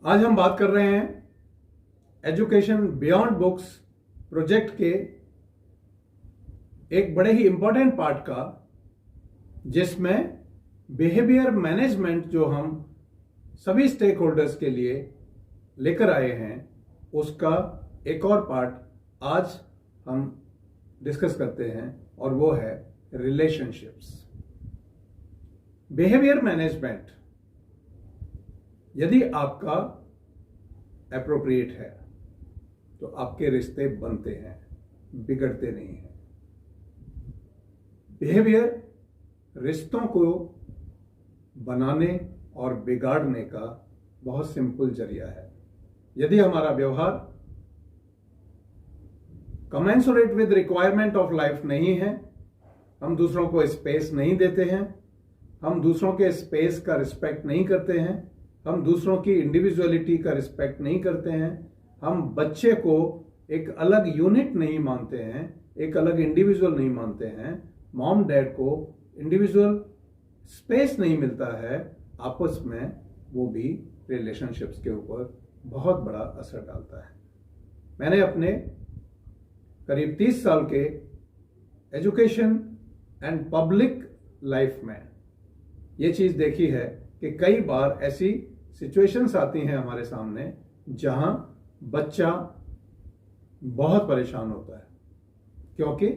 आज हम बात कर रहे हैं एजुकेशन बियॉन्ड बुक्स प्रोजेक्ट के एक बड़े ही इंपॉर्टेंट पार्ट का, जिसमें बिहेवियर मैनेजमेंट जो हम सभी स्टेक होल्डर्स के लिए लेकर आए हैं, उसका एक और पार्ट आज हम डिस्कस करते हैं और वो है रिलेशनशिप्स। बिहेवियर मैनेजमेंट यदि आपका एप्रोप्रिएट है तो आपके रिश्ते बनते हैं, बिगड़ते नहीं हैं। बिहेवियर रिश्तों को बनाने और बिगाड़ने का बहुत सिंपल जरिया है। यदि हमारा व्यवहार commensurate with requirement of life नहीं है, हम दूसरों को स्पेस नहीं देते हैं, हम दूसरों के स्पेस का रिस्पेक्ट नहीं करते हैं, हम दूसरों की इंडिविजुअलिटी का रिस्पेक्ट नहीं करते हैं, हम बच्चे को एक अलग यूनिट नहीं मानते हैं, एक अलग इंडिविजुअल नहीं मानते हैं, मॉम डैड को इंडिविजुअल स्पेस नहीं मिलता है आपस में, वो भी रिलेशनशिप्स के ऊपर बहुत बड़ा असर डालता है। मैंने अपने करीब 30 साल के एजुकेशन एंड पब्लिक लाइफ में ये चीज देखी है कि कई बार ऐसी सिचुएशंस आती हैं हमारे सामने जहां बच्चा बहुत परेशान होता है क्योंकि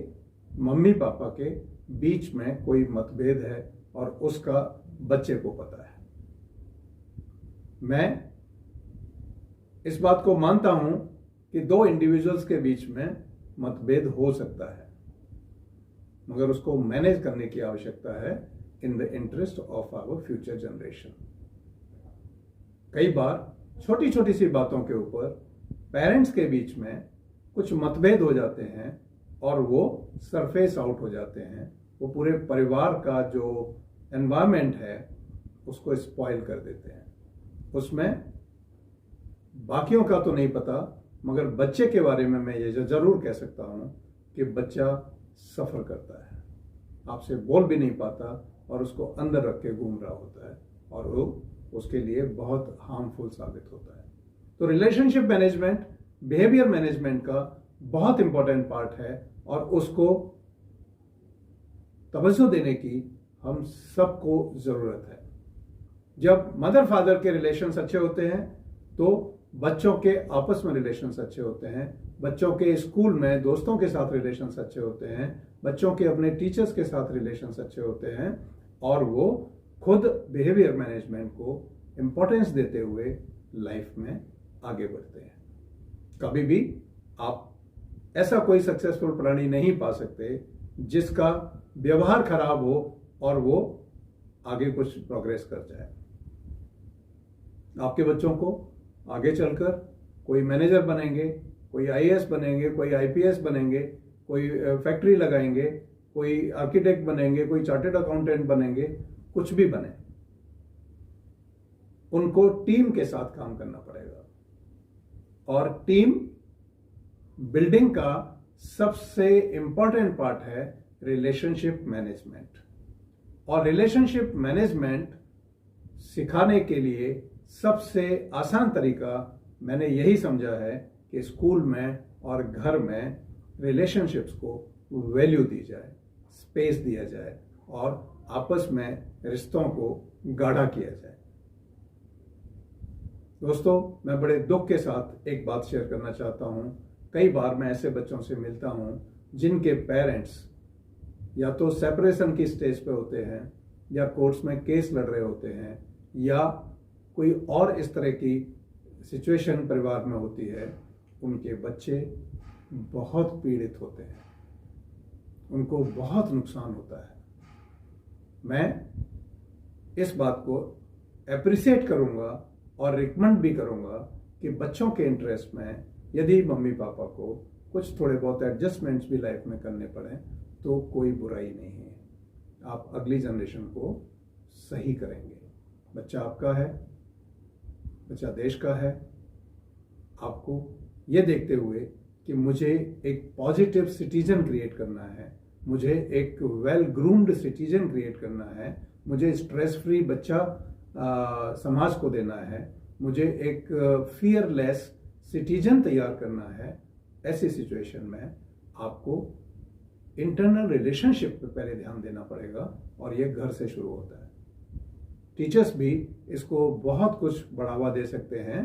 मम्मी पापा के बीच में कोई मतभेद है और उसका बच्चे को पता है। मैं इस बात को मानता हूं कि दो इंडिविजुअल्स के बीच में मतभेद हो सकता है, मगर उसको मैनेज करने की आवश्यकता है in the interest of our future generation. कई बार छोटी छोटी सी बातों के ऊपर पेरेंट्स के बीच में कुछ मतभेद हो जाते हैं और वो सरफेस आउट हो जाते हैं, वो पूरे परिवार का जो एनवायरनमेंट है उसको स्पॉइल कर देते हैं। उसमें बाकियों का तो नहीं पता, मगर बच्चे के बारे में मैं ये जरूर कह सकता हूं कि बच्चा सफर करता है, आपसे बोल भी नहीं पाता और उसको अंदर रख के घूम रहा होता है और वो उसके लिए बहुत हार्मफुल साबित होता है। तो रिलेशनशिप मैनेजमेंट बिहेवियर मैनेजमेंट का बहुत इंपॉर्टेंट पार्ट है और उसको तवज्जो देने की हम सबको जरूरत है। जब मदर फादर के रिलेशंस अच्छे होते हैं तो बच्चों के आपस में रिलेशंस अच्छे होते हैं, बच्चों के स्कूल में दोस्तों के साथ रिलेशंस अच्छे होते हैं, बच्चों के अपने टीचर्स के साथ रिलेशंस अच्छे होते हैं और वो खुद बिहेवियर मैनेजमेंट को इंपॉर्टेंस देते हुए लाइफ में आगे बढ़ते हैं। कभी भी आप ऐसा कोई सक्सेसफुल प्राणी नहीं पा सकते जिसका व्यवहार खराब हो और वो आगे कुछ प्रोग्रेस कर जाए। आपके बच्चों को आगे चलकर कोई मैनेजर बनेंगे, कोई आईएएस बनेंगे, कोई आईपीएस बनेंगे, कोई फैक्ट्री लगाएंगे, कोई आर्किटेक्ट बनेंगे, कोई चार्टर्ड अकाउंटेंट बनेंगे, कुछ भी बने, उनको टीम के साथ काम करना पड़ेगा। और टीम बिल्डिंग का सबसे इंपॉर्टेंट पार्ट है रिलेशनशिप मैनेजमेंट। और रिलेशनशिप मैनेजमेंट सिखाने के लिए सबसे आसान तरीका मैंने यही समझा है कि स्कूल में और घर में रिलेशनशिप्स को वैल्यू दी जाए, स्पेस दिया जाए और आपस में रिश्तों को गाढ़ा किया जाए। दोस्तों, मैं बड़े दुख के साथ एक बात शेयर करना चाहता हूं। कई बार मैं ऐसे बच्चों से मिलता हूं जिनके पेरेंट्स या तो सेपरेशन की स्टेज पे होते हैं या कोर्ट्स में केस लड़ रहे होते हैं या कोई और इस तरह की सिचुएशन परिवार में होती है। उनके बच्चे बहुत पीड़ित होते हैं, उनको बहुत नुकसान होता है। मैं इस बात को एप्रिशिएट करूंगा और रिकमेंड भी करूंगा कि बच्चों के इंटरेस्ट में यदि मम्मी पापा को कुछ थोड़े बहुत एडजस्टमेंट्स भी लाइफ में करने पड़े तो कोई बुराई नहीं है। आप अगली जनरेशन को सही करेंगे। बच्चा आपका है, बच्चा देश का है। आपको ये देखते हुए कि मुझे एक पॉजिटिव सिटीजन क्रिएट करना है, मुझे एक वेल ग्रूम्ड सिटीजन क्रिएट करना है, मुझे स्ट्रेस फ्री बच्चा समाज को देना है, मुझे एक फियरलेस सिटीजन तैयार करना है, ऐसी सिचुएशन में आपको इंटरनल रिलेशनशिप पे पहले ध्यान देना पड़ेगा और ये घर से शुरू होता है। टीचर्स भी इसको बहुत कुछ बढ़ावा दे सकते हैं,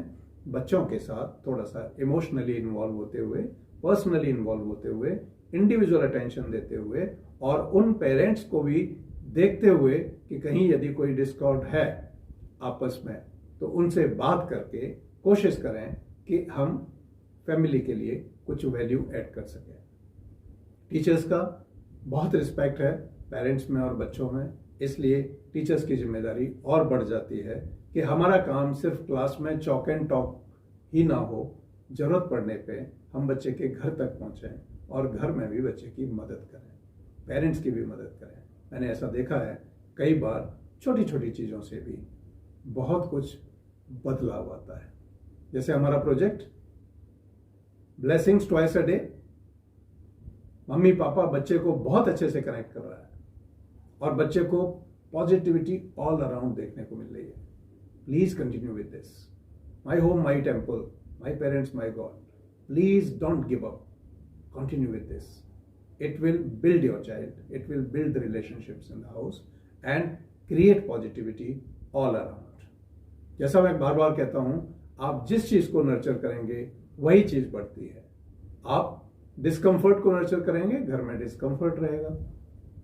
बच्चों के साथ थोड़ा सा इमोशनली इन्वॉल्व होते हुए, पर्सनली इन्वॉल्व होते हुए, इंडिविजुअल अटेंशन देते हुए और उन पेरेंट्स को भी देखते हुए कि कहीं यदि कोई डिस्कॉर्ड है आपस में तो उनसे बात करके कोशिश करें कि हम फैमिली के लिए कुछ वैल्यू ऐड कर सकें। टीचर्स का बहुत रिस्पेक्ट है पेरेंट्स में और बच्चों में, इसलिए टीचर्स की जिम्मेदारी और बढ़ जाती है कि हमारा काम सिर्फ क्लास में चॉक एंड टॉक ही ना हो, जरूरत पड़ने पे हम बच्चे के घर तक पहुंचें और घर में भी बच्चे की मदद करें, पेरेंट्स की भी मदद करें। मैंने ऐसा देखा है कई बार छोटी छोटी चीज़ों से भी बहुत कुछ बदलाव आता है। जैसे हमारा project blessings twice a day, mummy papa बच्चे को बहुत अच्छे से कनेक्ट कर रहा है और बच्चे को पॉजिटिविटी ऑल अराउंड देखने को मिल रही है। Please continue with this. My home my temple, my parents my God, please don't give up, continue with this. It will build your child, it will build the relationships in the house and create positivity all around. जैसा मैं बार बार कहता हूं, आप जिस चीज को nurture करेंगे वही चीज बढ़ती है। आप डिस्कम्फर्ट को नर्चर करेंगे, घर में डिस्कम्फर्ट रहेगा।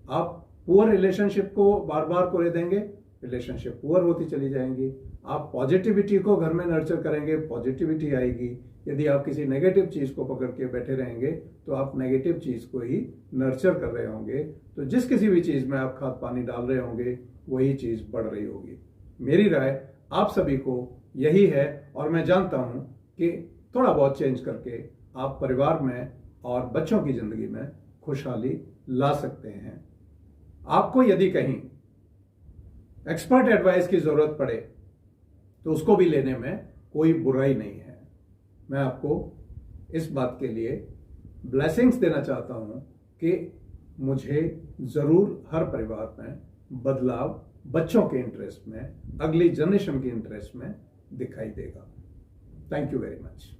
आप पुअर रिलेशनशिप को बार बार को ले देंगे, रिलेशनशिप पुअर होती चली जाएंगी। आप पॉजिटिविटी को घर में नर्चर करेंगे, पॉजिटिविटी आएगी। यदि आप किसी नेगेटिव चीज को पकड़ के बैठे रहेंगे तो आप नेगेटिव चीज को ही नर्चर कर रहे होंगे। तो जिस किसी भी चीज में आप खाद पानी डाल रहे होंगे वही चीज बढ़ रही होगी। मेरी राय आप सभी को यही है और मैं जानता हूं कि थोड़ा बहुत चेंज करके आप परिवार में और बच्चों की जिंदगी में खुशहाली ला सकते हैं। आपको यदि कहीं एक्सपर्ट एडवाइस की जरूरत पड़े तो उसको भी लेने में कोई बुराई नहीं है। मैं आपको इस बात के लिए ब्लेसिंग्स देना चाहता हूं कि मुझे जरूर हर परिवार में बदलाव बच्चों के इंटरेस्ट में, अगली जनरेशन के इंटरेस्ट में दिखाई देगा। Thank you very much.